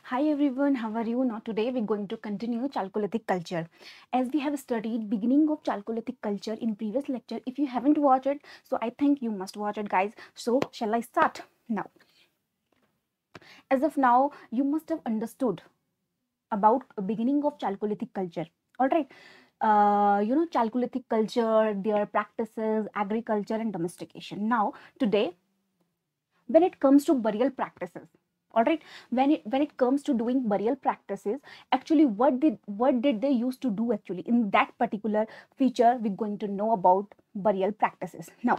Hi everyone, how are you? Now today we're going to continue Chalcolithic culture. As we have studied beginning of Chalcolithic culture in previous lecture, if you haven't watched it, so I think you must watch it guys. So shall I start now? As of now, you must have understood about beginning of Chalcolithic culture. Alright. Chalcolithic culture, their practices, agriculture and domestication. Now today, when it comes to burial practices, all right, when it comes to doing burial practices, actually what did they used to do actually in that particular feature, we're going to know about burial practices. Now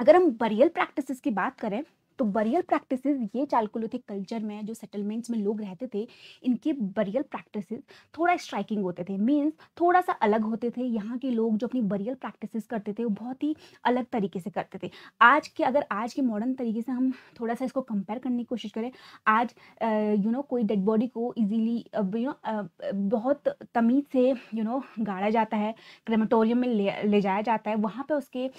अगर हम burial practices की बात करें तो burial practices ये Chalcolithic culture में जो settlements में लोग रहते थे, इनके बरियल प्रैक्टिसेस थोड़ा स्ट्राइकिंग होते थे, मींस थोड़ा सा अलग होते थे। यहाँ के लोग जो अपनी बरियल प्रैक्टिसेस करते थे वो बहुत ही अलग तरीके से करते थे। अगर आज के मॉडर्न तरीके से हम थोड़ा सा इसको कंपेयर करने की कोशिश करें, आज कोई डेड बॉडी को इजीली बहुत तमीज़ से गाड़ा जाता है, क्रेमेटोरियम में ले जाया जाता है, वहाँ पे उसके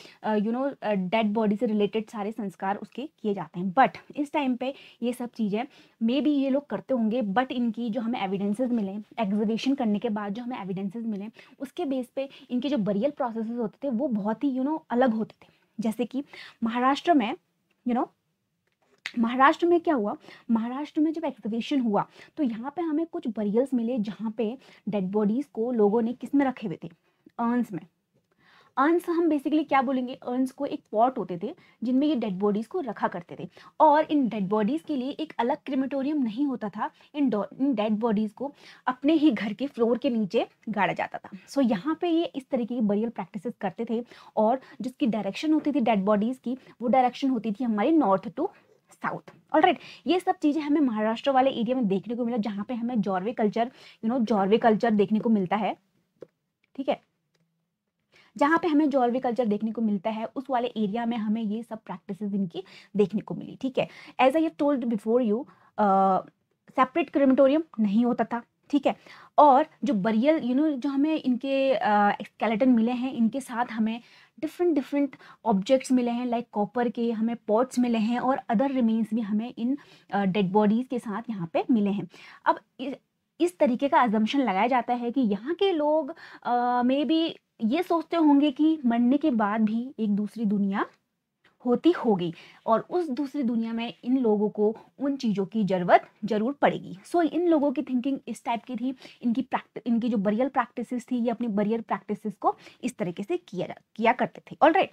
डेड बॉडी से रिलेटेड सारे संस्कार उसके किए जाते हैं। बट इस टाइम पे ये सब चीज़ें मे बी ये लोग करते होंगे, बट इनकी जो हमें एविडेंसेस मिले, एग्जीबिशन करने के बाद जो हमें एविडेंसेस मिले, उसके बेस पे इनके जो बरियल प्रोसेसेस होते थे वो बहुत ही अलग होते थे। जैसे कि महाराष्ट्र में महाराष्ट्र में क्या हुआ, महाराष्ट्र में जब एग्जीबिशन हुआ तो यहाँ पे हमें कुछ बरियल्स मिले जहाँ पे डेड बॉडीज को लोगों ने किस में रखे हुए थे, अर्न्स में। अर्न्स हम बेसिकली क्या बोलेंगे, अर्न्स को एक पॉट होते थे जिनमें ये डेड बॉडीज को रखा करते थे, और इन डेड बॉडीज के लिए एक अलग क्रेमेटोरियम नहीं होता था। इन डेड बॉडीज को अपने ही घर के फ्लोर के नीचे गाड़ा जाता था। सो यहाँ पे ये इस तरीके की बरियल प्रैक्टिसेस करते थे, और जिसकी डायरेक्शन होती थी डेड बॉडीज की, वो डायरेक्शन होती थी हमारी नॉर्थ टू साउथ। ऑलराइट, ये सब चीज़ें हमें महाराष्ट्र वाले एरिया में देखने को मिला, जहाँ पे हमें जॉर्वे कल्चर देखने को मिलता है। ठीक है, जहाँ पे हमें जॉर्वे कल्चर देखने को मिलता है, उस वाले एरिया में हमें ये सब प्रैक्टिसेस इनकी देखने को मिली। ठीक है, as I have told before you, separate crematorium नहीं होता था। ठीक है, और जो बरियल जो हमें इनके स्केलेटन मिले हैं, इनके साथ हमें डिफरेंट ऑब्जेक्ट्स मिले हैं, लाइक कॉपर के हमें पॉट्स मिले हैं, और अदर रिमेन्स भी हमें इन डेड बॉडीज के साथ यहाँ पे मिले हैं। अब इस तरीके का अजम्पशन लगाया जाता है कि यहाँ के लोग मे बी ये सोचते होंगे कि मरने के बाद भी एक दूसरी दुनिया होती होगी, और उस दूसरी दुनिया में इन लोगों को उन चीज़ों की जरूर पड़ेगी। सो इन लोगों की थिंकिंग इस टाइप की थी। इनकी जो बरियल प्रैक्टिसेस थी, ये अपनी बरियल प्रैक्टिसेस को इस तरीके से किया करते थे। Alright,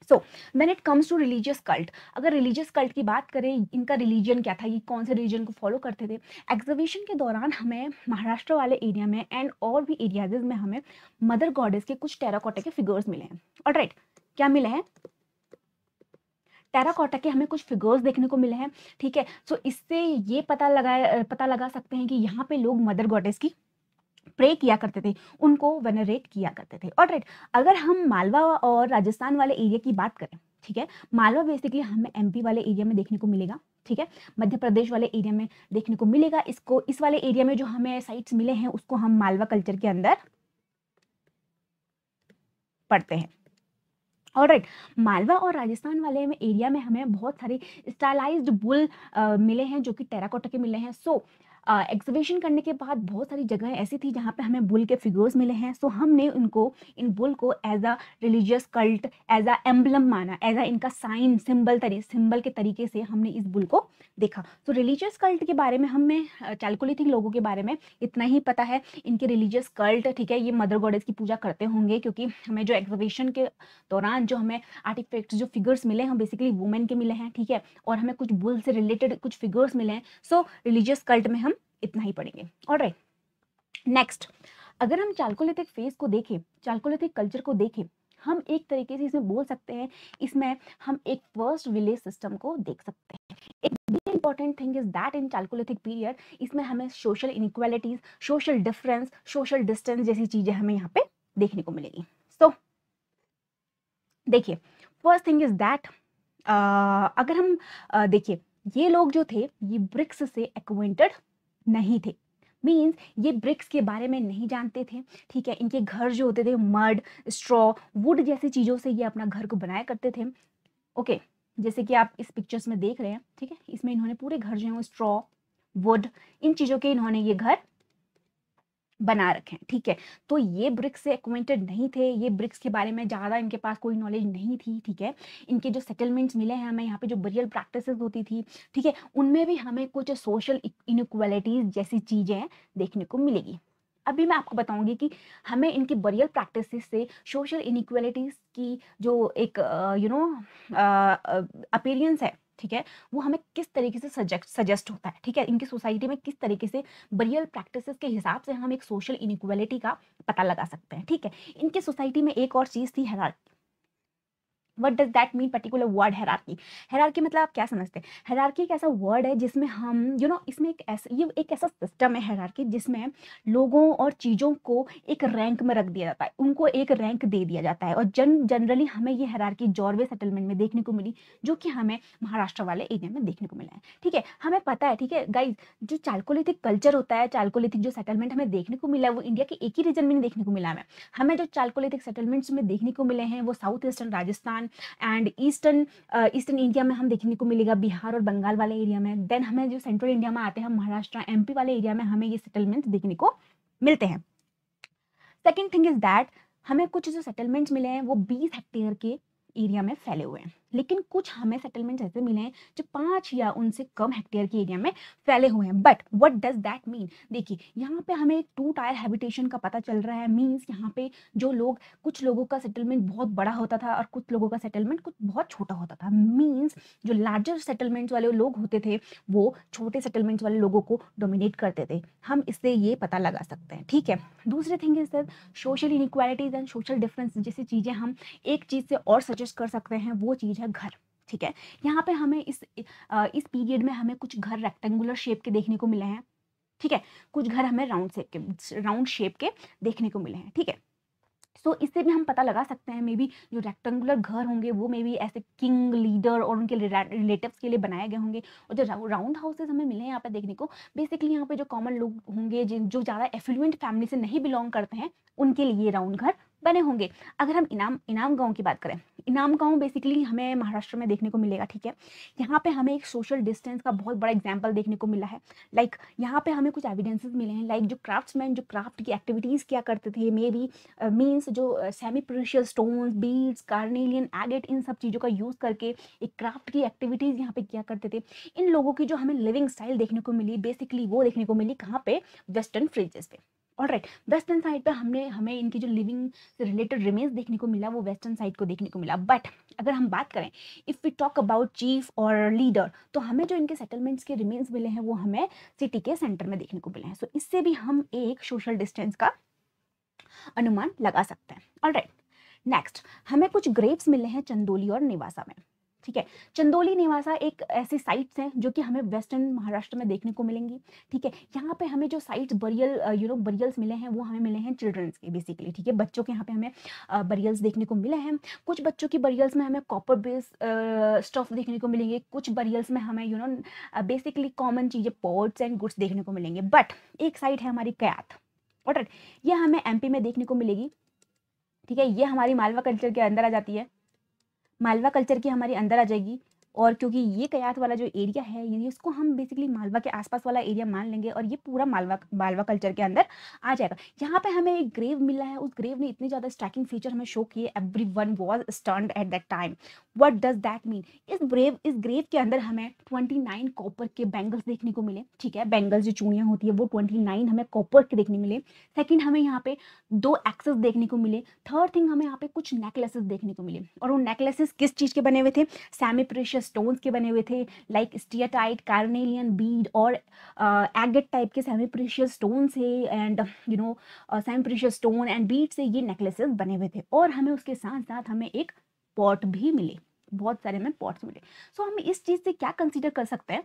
so when it comes to religious cult, अगर रिलीजियस कल्ट की बात करें, इनका रिलीजन क्या था, ये कौन से रिलीजन को फॉलो करते थे। एग्जीबिशन के दौरान हमें महाराष्ट्र वाले एरिया में एंड और भी एरियाज में हमें मदर गॉडेस के कुछ टेराकोटा के फिगर्स मिले हैं। ऑलराइट, क्या मिले हैं, टेराकोटा के हमें कुछ फिगर्स देखने को मिले हैं। ठीक है, सो इससे ये पता लगा सकते हैं कि यहाँ पे लोग मदर गॉडेस की प्रे किया करते थे, उनको वेनरेट किया करते थे। ऑलराइट, अगर हम मालवा और राजस्थान वाले एरिया की बात करें, ठीक है, मालवा बेसिकली हमें एमपी वाले एरिया में देखने को मिलेगा। ठीक है, मध्य प्रदेश वाले एरिया में देखने को मिलेगा। इस वाले एरिया में जो हमें साइट्स मिले हैं उसको हम मालवा कल्चर के अंदर पढ़ते हैं। ऑलराइट, मालवा और राजस्थान वाले में एरिया में हमें बहुत सारे स्टाइलाइज्ड बुल मिले हैं जो कि टेराकोटा के मिले हैं। सो एग्जीबिशन करने के बाद बहुत सारी जगह ऐसी थी जहाँ पे हमें बुल के फिगर्स मिले हैं। सो हमने इन बुल को as a religious cult, as a emblem माना, एज अ इनका साइन सिंबल के तरीके से हमने इस बुल को देखा। सो रिलीजियस कल्ट के बारे में हमें चालकोलिथिक लोगों के बारे में इतना ही पता है। इनके रिलीजियस कल्ट, ठीक है, ये मदर गॉडेस की पूजा करते होंगे, क्योंकि हमें जो एग्जीबिशन के दौरान जो हमें आर्टिफैक्ट्स जो फिगर्स मिले हैं बेसिकली वुमेन के मिले हैं। ठीक है, और हमें कुछ बुल से रिलेटेड कुछ फिगर्स मिले हैं। सो रिलीजियस कल्ट में हम इतना ही पढ़ेंगे। ऑलराइट, नेक्स्ट, अगर हम चालकोलिथिक फेज को देखें, चालकोलिथिक कल्चर को देखें, हम एक तरीके से इसमें बोल सकते हैं, इसमें हम एक फर्स्ट विलेज सिस्टम को देख सकते हैं। एक very important thing is that in Chalcolithic period, इसमें हमें social inequalities, social difference, social distance जैसी चीजें हमें यहाँ पे देखने को मिलेगी। सो देखिए, फर्स्ट थिंग इज दैट, अगर हम देखिए, ये लोग जो थे ये ब्रिक्स से एक्वेंटेड नहीं थे, मीन्स ये ब्रिक्स के बारे में नहीं जानते थे। ठीक है, इनके घर जो होते थे मड, स्ट्रॉ, वुड जैसी चीज़ों से ये अपना घर को बनाया करते थे। ओके, जैसे कि आप इस पिक्चर्स में देख रहे हैं, ठीक है, इसमें इन्होंने पूरे घर जो है स्ट्रॉ, वुड, इन चीज़ों के इन्होंने ये घर बना रखे हैं, ठीक है। तो ये ब्रिक्स से एक्वेंटेड नहीं थे, ये ब्रिक्स के बारे में ज़्यादा इनके पास कोई नॉलेज नहीं थी, ठीक है। इनके जो सेटलमेंट्स मिले हैं हमें यहाँ पे, जो बरियल प्रैक्टिसेस होती थी, ठीक है, उनमें भी हमें कुछ सोशल इनइक्वालिटीज़ जैसी चीज़ें देखने को मिलेगी। अभी मैं आपको बताऊंगी कि हमें इनकी बरियल प्रैक्टिसेस से सोशल इनइक्वालिटीज़ की जो एक अपीयरेंस है, ठीक है, वो हमें किस तरीके से सजेस्ट होता है, ठीक है, इनकी सोसाइटी में किस तरीके से बरियल प्रैक्टिसेस के हिसाब से हम एक सोशल इनइक्वालिटी का पता लगा सकते हैं, ठीक है। इनकी सोसाइटी में एक और चीज़ थी hierarchy. What does that mean particular word hierarchy? Hierarchy मतलब आप क्या समझते हैं? हायरार्की एक ऐसा वर्ड है जिसमें हम इसमें एक ऐसा सिस्टम है हायरार्की, जिसमें लोगों और चीज़ों को एक रैंक में रख दिया जाता है, उनको एक रैंक दे दिया जाता है। और जनरली हमें ये हायरार्की जॉर्वे सेटलमेंट में देखने को मिली, जो कि हमें महाराष्ट्र वाले एरिया में देखने को मिला है, ठीक है। हमें पता है, ठीक है गाइज, जो चालकोलिथिक कल्चर होता है, चालकोलिथिक जो सेटलमेंट हमें देखने को मिला है, वो इंडिया के एक ही रीजन में नहीं देखने को मिला है। हमें जो चालकोलिथिक सेटलमेंट्स में देखने को मिले हैं वो south eastern Rajasthan and eastern India में हम देखने को मिलेगा, बिहार और बंगाल वाले एरिया में। देन हमें जो सेंट्रल इंडिया में आते हैं, महाराष्ट्र एमपी वाले एरिया में हमें ये सेटलमेंट देखने को मिलते हैं। सेकेंड थिंग इज दैट हमें कुछ जो सेटलमेंट्स मिले हैं वो 20 हेक्टेयर के एरिया में फैले हुए हैं, लेकिन कुछ हमें सेटलमेंट्स ऐसे मिले हैं जो 5 या उनसे कम हेक्टेयर के एरिया में फैले हुए हैं। But what does that mean? देखिए, यहाँ पे हमें एक 2 टायर हैबिटेशन का पता चल रहा है। मीन्स यहाँ पे जो लोग, कुछ लोगों का सेटलमेंट बहुत बड़ा होता था और कुछ लोगों का सेटलमेंट कुछ बहुत छोटा होता था। मीन्स जो लार्जर सेटलमेंट्स वाले लोग होते थे वो छोटे सेटलमेंट्स वाले लोगों को डोमिनेट करते थे। हम इससे ये पता लगा सकते हैं, ठीक है। दूसरी thing is that social inequalities and social difference जैसी चीज़ें हम एक चीज़ से और सजेस्ट कर सकते हैं, वो चीज़ है घर, ठीक है। यहाँ पे हमें इस पीरियड में हमें कुछ घर रेक्टेंगुलर शेप के देखने को मिले हैं, ठीक है, कुछ घर हमें राउंड शेप के देखने को मिले हैं, ठीक है। सो इससे भी हम पता लगा सकते हैं, मे बी जो रेक्टेंगुलर घर होंगे वो मे बी ऐसे किंग, लीडर और उनके रिलेटिव्स के लिए बनाए गए होंगे। और जो राउंड हाउसेस हमें मिले हैं यहाँ पे देखने को, बेसिकली यहाँ पे जो कॉमन लोग होंगे, जो ज़्यादा एफ्लुएंट फैमिली से नहीं बिलोंग करते हैं, उनके लिए राउंड घर बने होंगे। अगर हम इनाम गांव की बात करें, इनाम गांव बेसिकली हमें महाराष्ट्र में देखने को मिलेगा, ठीक है। यहाँ पे हमें एक सोशल डिस्टेंस का बहुत बड़ा एग्जाम्पल देखने को मिला है। लाइक यहाँ पे हमें कुछ एविडेंसेस मिले हैं, लाइक जो क्राफ्ट्समैन जो क्राफ्ट की एक्टिविटीज़ किया करते थे, मे बी मीन्स जो semi precious stones, beads, carnelian, agate, इन सब चीज़ों का यूज़ करके एक क्राफ्ट की एक्टिविटीज़ यहाँ पे किया करते थे। इन लोगों की जो हमें लिविंग स्टाइल देखने को मिली, बेसिकली वो देखने को मिली कहाँ पे? वेस्टर्न फ्रिंजेस पे। ऑलराइट, वेस्टर्न साइड पे हमें इनकी जो लिविंग से रिलेटेड रिमेन्स देखने को मिला, वो वेस्टर्न साइड को देखने को मिला। बट अगर हम बात करें, if we talk about chief और लीडर, तो हमें जो इनके सेटलमेंट्स के रिमेन्स मिले हैं वो हमें सिटी के सेंटर में देखने को मिले हैं। सो इससे भी हम एक सोशल डिस्टेंस का अनुमान लगा सकते हैं। ऑलराइट, नेक्स्ट हमें कुछ ग्रेव्स मिले हैं चंदोली और नेवासा में, ठीक है। चंदोली, नेवासा एक ऐसी साइट्स हैं जो कि हमें वेस्टर्न महाराष्ट्र में देखने को मिलेंगी, ठीक है। यहाँ पे हमें जो साइट्स बरियल्स मिले हैं वो हमें मिले हैं चिल्ड्रंस के, बेसिकली, ठीक है, बच्चों के यहाँ पे हमें बरियल्स देखने को मिले हैं। कुछ बच्चों की बरियल्स में हमें कॉपर बेस्ड स्टफ देखने को मिलेंगे, कुछ बरियल्स में हमें बेसिकली कॉमन चीज़ें, पॉट्स एंड गुड्स देखने को मिलेंगे। बट एक साइट है हमारी कयाथ, ऑलराइट, ये हमें एमपी में देखने को मिलेगी, ठीक है। ये हमारी मालवा कल्चर के अंदर आ जाती है, मालवा कल्चर की हमारी अंदर आ जाएगी। और क्योंकि ये कयाथ वाला जो एरिया है, ये इसको हम बेसिकली मालवा के आसपास वाला एरिया मान लेंगे और ये पूरा मालवा कल्चर के अंदर आ जाएगा। यहाँ पे हमें एक ग्रेव मिला है, उस ग्रेव ने इतने ज़्यादा स्ट्राइकिंग फीचर हमें शो किए, everyone was stunned at that time. What does that mean? इस ग्रेव के अंदर हमें 29 कॉपर के बैंगल्स देखने को मिले, ठीक है। बैंगल्स जो चूड़ियाँ होती है वो 29 हमें कॉपर के देखने मिले। सेकेंड, हमें यहाँ पे 2 एक्सेस देखने को मिले। थर्ड थिंग, हमें यहाँ पे कुछ नेकलेसेस देखने को मिले, और वो नेकलेसेस किस चीज़ के बने हुए थे? सेमी प्रेशियस स्टोन्स के बने हुए थे, लाइक स्टियाटाइट, कार्नेलियन, बीड और एगेट टाइप के सेमी प्रेशियस स्टोन से and semi precious stone and Beed से ये नेकलेसेस बने हुए थे। और हमें उसके साथ साथ हमें एक पॉट भी मिले, बहुत सारे हमें पॉट्स मिले। सो हम इस चीज़ से क्या कंसीडर कर सकते हैं?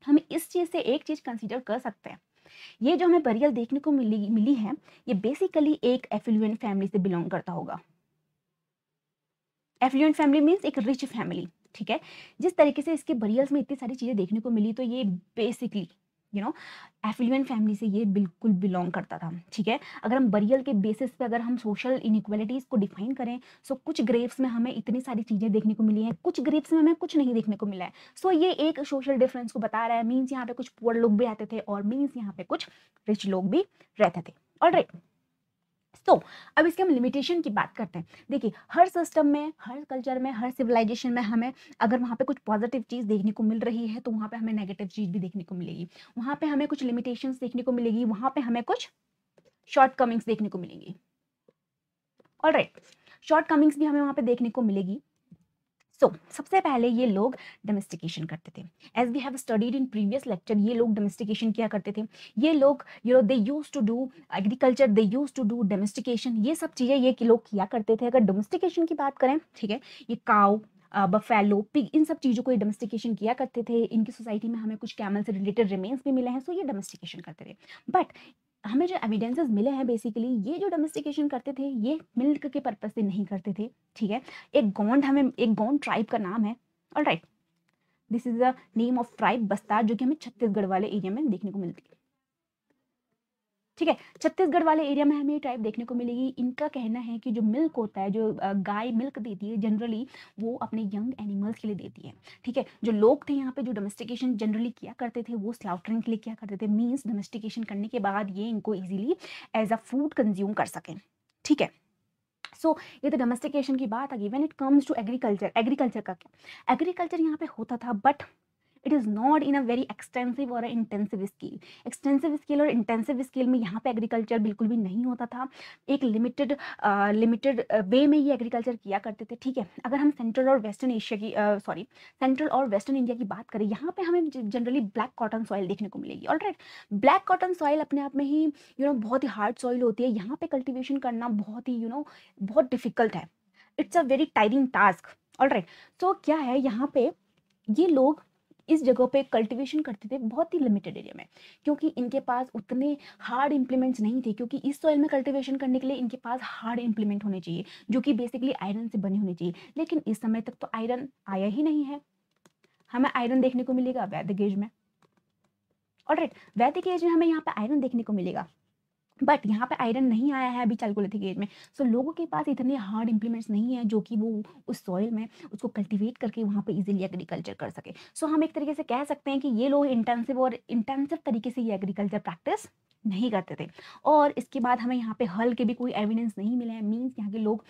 हम इस चीज़ से एक चीज़ कंसीडर कर सकते हैं, ये जो हमें बरियल देखने को मिली है, ये बेसिकली एक एफ्लुएंट फैमिली से बिलोंग करता होगा। एफ्लुएंट फैमिली मीन्स एक रिच फैमिली, ठीक है। जिस तरीके से इसके बरियल्स में इतनी सारी चीज़ें देखने को मिली, तो ये basically you know affluent family से ये बिल्कुल बिलोंग करता था, ठीक है। अगर हम बरियल के बेसिस पे अगर हम सोशल इनइक्वालिटीज को डिफाइन करें, सो कुछ ग्रेव्स में हमें इतनी सारी चीजें देखने को मिली हैं, कुछ ग्रेव्स में हमें कुछ नहीं देखने को मिला है। सो ये एक सोशल डिफरेंस को बता रहा है। मीन्स यहाँ पे कुछ पुअर लोग भी रहते थे और मीन्स यहाँ पे कुछ रिच लोग भी रहते थे। ऑलराइट, तो अब इसके हम लिमिटेशन की बात करते हैं। देखिए, हर सिस्टम में, हर कल्चर में, हर सिविलाइजेशन में हमें अगर वहाँ पे कुछ पॉजिटिव चीज़ देखने को मिल रही है तो वहाँ पे हमें नेगेटिव चीज़ भी देखने को मिलेगी। वहाँ पे हमें कुछ लिमिटेशंस देखने को मिलेगी, वहाँ पे हमें कुछ शॉर्ट कमिंग्स देखने को मिलेंगी। ऑलराइट, शॉर्ट कमिंग्स भी हमें वहाँ पे देखने को मिलेगी। सबसे पहले ये लोग डोमेस्टिकेशन करते थे। As we have studied in previous lecture, ये लोग डोमेस्टिकेशन क्या करते थे। ये लोग they use to do agriculture, they use to do domestication, ये सब चीज़ें ये लोग किया करते थे। अगर डोमेस्टिकेशन की बात करें, ठीक है, ये काउ, बफेलो, पिग, इन सब चीज़ों को ये डोमेस्टिकेशन किया करते थे। इनकी सोसाइटी में हमें कुछ कैमल से रिलेटेड रिमेन्स भी मिले हैं, सो ये डोमेस्टिकेशन करते थे। बट हमें जो एविडेंसेस मिले हैं, बेसिकली ये जो डोमेस्टिकेशन करते थे ये मिल्क के पर्पज से नहीं करते थे, ठीक है। एक गोंड ट्राइब का नाम है, alright, this is the name of tribe Bastar, जो कि हमें छत्तीसगढ़ वाले एरिया में देखने को मिलती है, ठीक है। छत्तीसगढ़ वाले एरिया में हमें ये टाइप देखने को मिलेगी। इनका कहना है कि जो मिल्क होता है, जो गाय मिल्क देती है जनरली, वो अपने यंग एनिमल्स के लिए देती है, ठीक है। जो लोग थे यहाँ पे जो डोमेस्टिकेशन जनरली किया करते थे वो स्लाउटरिंग के लिए किया करते थे। मीन्स डोमेस्टिकेशन करने के बाद ये इनको easily as a food consume कर सकें, ठीक है। सो ये तो डोमेस्टिकेशन की बात आ गई। When it comes to agriculture, agriculture का क्या, एग्रीकल्चर यहाँ पे होता था but it is not in a very extensive और इंटेंसिव स्केल। एक्सटेंसिव स्केल और इंटेंसिव स्केल में यहाँ पे एग्रीकल्चर बिल्कुल भी नहीं होता था। एक लिमिटेड वे में ये एग्रीकल्चर किया करते थे, ठीक है। अगर हम सेंट्रल और वेस्टर्न एशिया की सेंट्रल और वेस्टर्न इंडिया की बात करें, यहाँ पे हमें जनरली ब्लैक कॉटन सॉइल देखने को मिलेगी। ऑलराइट, ब्लैक कॉटन सॉइल अपने आप में ही बहुत ही हार्ड सॉइल होती है। यहाँ पे कल्टिवेशन करना बहुत ही बहुत डिफिकल्ट है। It's a very tiring task. Alright, so क्या है, यहाँ पे ये लोग इस जगह पे कल्टीवेशन करते थे बहुत ही लिमिटेड एरिया में, क्योंकि इनके पास उतने हार्ड इम्प्लीमेंट्स नहीं थे। क्योंकि इस सॉइल में कल्टीवेशन करने के लिए इनके पास हार्ड इम्प्लीमेंट होने चाहिए, जो कि बेसिकली आयरन से बने होने चाहिए। लेकिन इस समय तक तो आयरन आया ही नहीं है। हमें आयरन देखने को मिलेगा वैदिक एज में। ऑलराइट, वैदिक एज में हमें यहाँ पे आयरन देखने को मिलेगा, बट यहाँ पे आयरन नहीं आया है अभी चालकोलिथिक एज में। सो लोगों के पास इतने हार्ड इम्प्लीमेंट्स नहीं है जो कि वो उस सॉइल में उसको कल्टीवेट करके वहाँ पे इजीली एग्रीकल्चर कर सके। सो हम एक तरीके से कह सकते हैं कि ये लोग इंटेंसिव तरीके से ये एग्रीकल्चर प्रैक्टिस नहीं करते थे। और इसके बाद हमें यहाँ पे हल के भी कोई एविडेंस नहीं मिले हैं। मीन्स यहाँ के लोग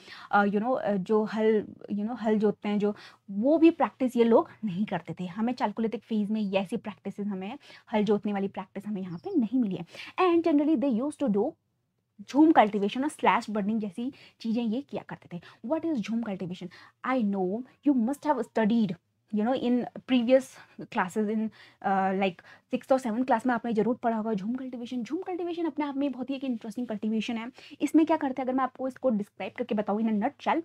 जो हल जोतते हैं, जो वो भी प्रैक्टिस ये लोग नहीं करते थे। हमें चालकोलिथिक फेज में ये ऐसी प्रैक्टिस, हमें हल जोतने वाली प्रैक्टिस हमें यहाँ पे नहीं मिली है। And generally they use to do jhum cultivation और स्लैश बर्निंग जैसी चीजें ये किया करते थे। What is jhum cultivation? I know you must have studied in previous classes, in like 6th और 7th क्लास में आपने जरूर पढ़ा होगा झूम कल्टीवेशन। झूम कल्टीवेशन अपने आप में बहुत ही एक इंटरेस्टिंग कल्टीवेशन है। इसमें क्या करते हैं, अगर मैं आपको इसको डिस्क्राइब करके बताऊँ in a nutshell,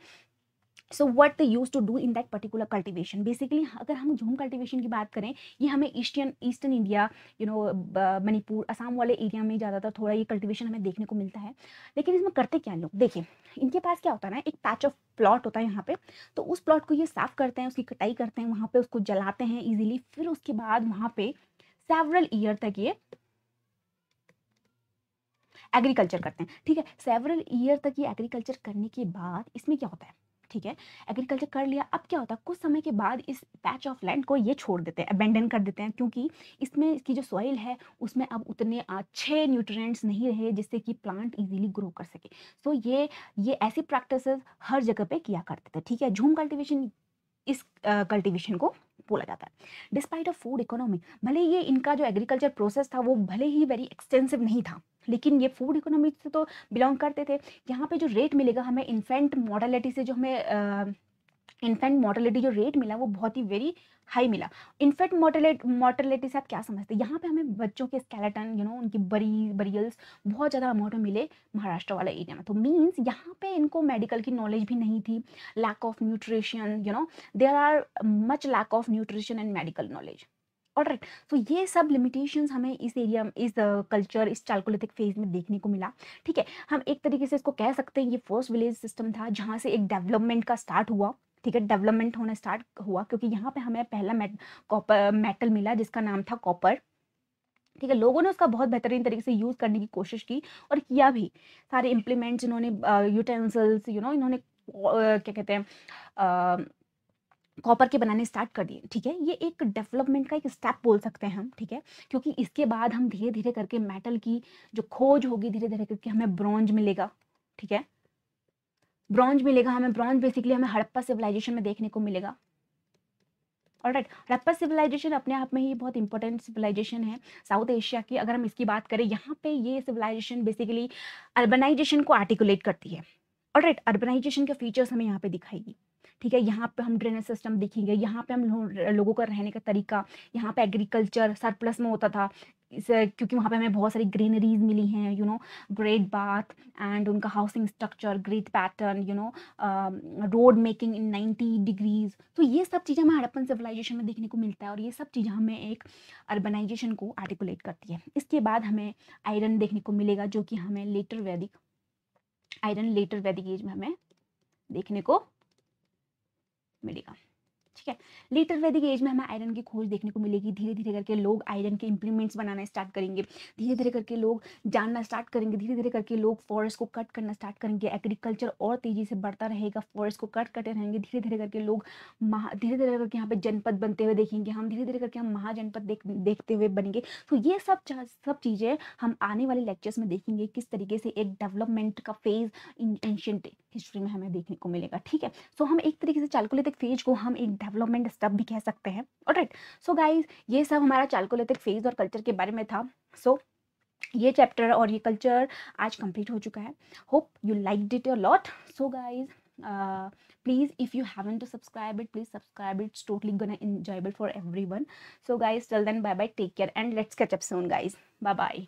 so what they use to do in that particular cultivation. Basically अगर हम झूम कल्टीवेशन की बात करें, ये हमें ईस्टर्न इंडिया, मणिपुर, असम वाले एरिया में ज़्यादातर थोड़ा ये कल्टीवेशन हमें देखने को मिलता है। लेकिन इसमें करते क्या लोग, देखिए, इनके पास क्या होता है ना, एक पैच ऑफ प्लॉट होता है यहाँ पे। तो उस प्लॉट को ये साफ करते हैं, उसकी कटाई करते हैं, वहाँ पे उसको जलाते हैं इजीली। फिर उसके बाद वहाँ पे सेवरल ईयर तक ये एग्रीकल्चर करते हैं, ठीक है। सेवरल ईयर तक ये एग्रीकल्चर करने के बाद इसमें क्या होता है, ठीक है, एग्रीकल्चर कर लिया। अब क्या होता है, कुछ समय के बाद इस पैच ऑफ लैंड को ये छोड़ देते हैं, अबेंडन कर देते हैं, क्योंकि इसमें इसकी जो सॉइल है उसमें अब उतने अच्छे न्यूट्रिएंट्स नहीं रहे जिससे कि प्लांट इजीली ग्रो कर सके। सो ये ऐसी प्रैक्टिसेस हर जगह पे किया करते थे, ठीक है। झूम कल्टीवेशन इस कल्टीवेशन को बोला जाता है। डिस्पाइट ऑफ फूड इकोनॉमी, भले ये इनका जो एग्रीकल्चर प्रोसेस था वो भले ही वेरी एक्सटेंसिव नहीं था, लेकिन ये फूड इकोनॉमी से तो बिलोंग करते थे। यहाँ पे जो रेट मिलेगा हमें इन्फेंट मोर्टेलिटी से, जो हमें इन्फेंट मोर्टेलिटी जो रेट मिला वो बहुत ही वेरी हाई मिला। इन्फेंट मोर्टेलिटी से आप क्या समझते हैं, यहाँ पे हमें बच्चों के स्केलेटन उनकी बरियल्स बहुत ज़्यादा अमाउंट में मिले महाराष्ट्र वाला एरिया में। तो मीन्स यहाँ पे इनको मेडिकल की नॉलेज भी नहीं थी। Lack of nutrition, there are much lack of nutrition and medical knowledge. Alright, तो ये सब लिमिटेशंस हमें इस एरिया, इस कल्चर, इस चालकोलिथिक फेज में देखने को मिला, ठीक है। हम एक तरीके से इसको कह सकते हैं ये फर्स्ट विलेज सिस्टम था जहाँ से एक डेवलपमेंट का स्टार्ट हुआ, ठीक है। डेवलपमेंट होना स्टार्ट हुआ क्योंकि यहाँ पे हमें पहला कॉपर मेटल मिला जिसका नाम था कॉपर, ठीक है, लोगों ने उसका बहुत बेहतरीन तरीके से यूज़ करने की कोशिश की और किया भी। सारे इम्प्लीमेंट्स इन्होंने यूटेंसिल्स इन्होंने क्या कहते हैं कॉपर के बनाने स्टार्ट कर दिए। ठीक है, ये एक डेवलपमेंट का एक स्टेप बोल सकते हैं हम। ठीक है, क्योंकि इसके बाद हम धीरे धीरे करके मेटल की जो खोज होगी, धीरे धीरे करके हमें ब्रॉन्ज मिलेगा। ठीक है, ब्रॉन्ज मिलेगा हमें। ब्रॉन्ज बेसिकली हमें हड़प्पा सिविलाइजेशन में देखने को मिलेगा। ऑलराइट, हड़प्पा सिविलाइजेशन अपने आप में ही बहुत इंपॉर्टेंट सिविलाइजेशन है साउथ एशिया की। अगर हम इसकी बात करें, यहाँ पे ये सिविलाइजेशन बेसिकली अर्बनाइजेशन को आर्टिकुलेट करती है। ऑलराइट, अर्बनाइजेशन के फीचर्स हमें यहाँ पे दिखाएगी। ठीक है, यहाँ पे हम ड्रेनेज सिस्टम देखेंगे, यहाँ पे हम लोगों का रहने का तरीका, यहाँ पे एग्रीकल्चर सरप्लस में होता था इस क्योंकि वहाँ पे हमें बहुत सारी ग्रीनरीज मिली हैं, ग्रेट बाथ एंड उनका housing structure, great pattern, road making in 90 degrees. तो ये सब चीज़ें हमें हड़प्पन सिविलाइजेशन में देखने को मिलता है और ये सब चीज़ें हमें एक अर्बनाइजेशन को आर्टिकुलेट करती है। इसके बाद हमें आयरन देखने को मिलेगा, जो कि हमें लेटर वैदिक एज में हमें देखने को मिलेगा। ठीक है, लेटर वैदिक एज में हमें आयरन की खोज देखने को मिलेगी। धीरे धीरे करके लोग आयरन के इम्प्लीमेंट्स बनाना स्टार्ट करेंगे, धीरे धीरे करके लोग जानना स्टार्ट करेंगे, धीरे धीरे करके लोग फॉरेस्ट को कट करना स्टार्ट करेंगे, एग्रीकल्चर और तेजी से बढ़ता रहेगा, फॉरेस्ट को कट करते रहेंगे। धीरे धीरे करके लोग धीरे धीरे करके यहाँ पे जनपद बनते हुए देखेंगे हम, धीरे धीरे करके हम महाजनपद देखते हुए बनेंगे। तो ये सब चीज़ें हम आने वाले लेक्चर्स में देखेंगे, किस तरीके से एक डेवलपमेंट का फेज इन एंशिएंट हिस्ट्री में हमें देखने को मिलेगा। ठीक है, सो हम एक तरीके से चालकोलिथिक फेज को हम एक डेवलपमेंट स्टेप भी कह सकते हैं। ऑलराइट, सो गाइज, ये सब हमारा चालकोलिथिक फेज और कल्चर के बारे में था। सो ये चैप्टर और ये कल्चर आज कंप्लीट हो चुका है। Hope you liked it a lot. So guys, please, if you haven't to subscribe it, please subscribe. It's totally gonna enjoyable for everyone. So guys, till then, bye bye, take care, and let's catch up soon, guys. Bye bye.